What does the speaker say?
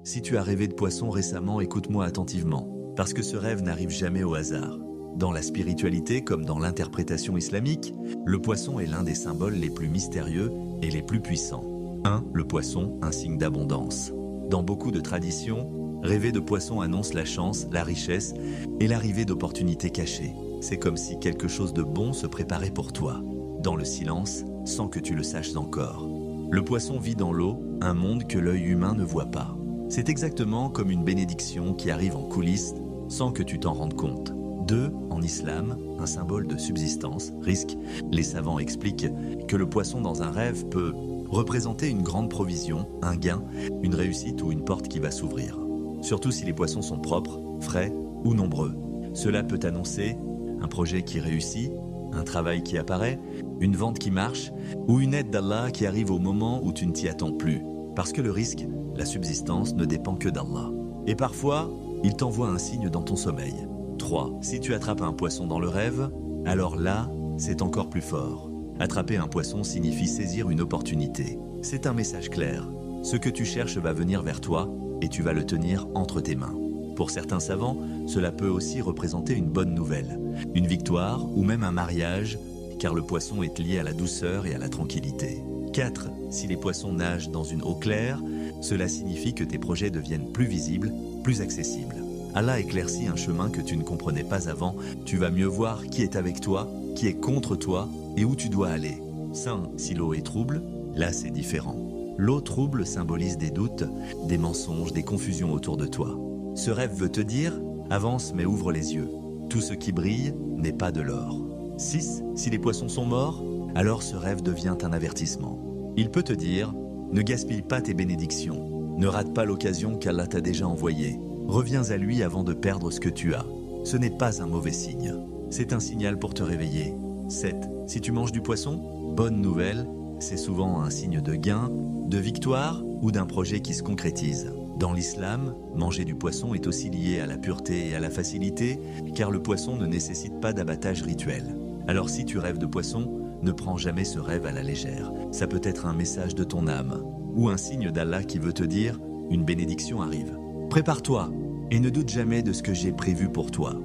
Si tu as rêvé de poisson récemment, écoute-moi attentivement, parce que ce rêve n'arrive jamais au hasard. Dans la spiritualité comme dans l'interprétation islamique, le poisson est l'un des symboles les plus mystérieux et les plus puissants. 1. Le poisson, un signe d'abondance. Dans beaucoup de traditions, rêver de poisson annonce la chance, la richesse et l'arrivée d'opportunités cachées. C'est comme si quelque chose de bon se préparait pour toi, dans le silence, sans que tu le saches encore. Le poisson vit dans l'eau, un monde que l'œil humain ne voit pas. C'est exactement comme une bénédiction qui arrive en coulisses sans que tu t'en rendes compte. 2. En islam, un symbole de subsistance, risque. Les savants expliquent que le poisson dans un rêve peut représenter une grande provision, un gain, une réussite ou une porte qui va s'ouvrir. Surtout si les poissons sont propres, frais ou nombreux. Cela peut annoncer un projet qui réussit, un travail qui apparaît, une vente qui marche ou une aide d'Allah qui arrive au moment où tu ne t'y attends plus. Parce que le risque, la subsistance ne dépend que d'Allah. Et parfois, il t'envoie un signe dans ton sommeil. 3. Si tu attrapes un poisson dans le rêve, alors là, c'est encore plus fort. Attraper un poisson signifie saisir une opportunité. C'est un message clair. Ce que tu cherches va venir vers toi et tu vas le tenir entre tes mains. Pour certains savants, cela peut aussi représenter une bonne nouvelle, une victoire ou même un mariage, car le poisson est lié à la douceur et à la tranquillité. 4. Si les poissons nagent dans une eau claire, cela signifie que tes projets deviennent plus visibles, plus accessibles. Allah éclaircit un chemin que tu ne comprenais pas avant, tu vas mieux voir qui est avec toi, qui est contre toi et où tu dois aller. 5. Si l'eau est trouble, là c'est différent. L'eau trouble symbolise des doutes, des mensonges, des confusions autour de toi. Ce rêve veut te dire, avance mais ouvre les yeux. Tout ce qui brille n'est pas de l'or. 6. Si les poissons sont morts, alors ce rêve devient un avertissement. Il peut te dire, ne gaspille pas tes bénédictions, ne rate pas l'occasion qu'Allah t'a déjà envoyée. Reviens à lui avant de perdre ce que tu as. Ce n'est pas un mauvais signe, c'est un signal pour te réveiller. 7. Si tu manges du poisson, bonne nouvelle, c'est souvent un signe de gain, de victoire ou d'un projet qui se concrétise. Dans l'islam, manger du poisson est aussi lié à la pureté et à la facilité, car le poisson ne nécessite pas d'abattage rituel. Alors si tu rêves de poisson, ne prends jamais ce rêve à la légère. Ça peut être un message de ton âme, ou un signe d'Allah qui veut te dire « une bénédiction arrive ». Prépare-toi et ne doute jamais de ce que j'ai prévu pour toi.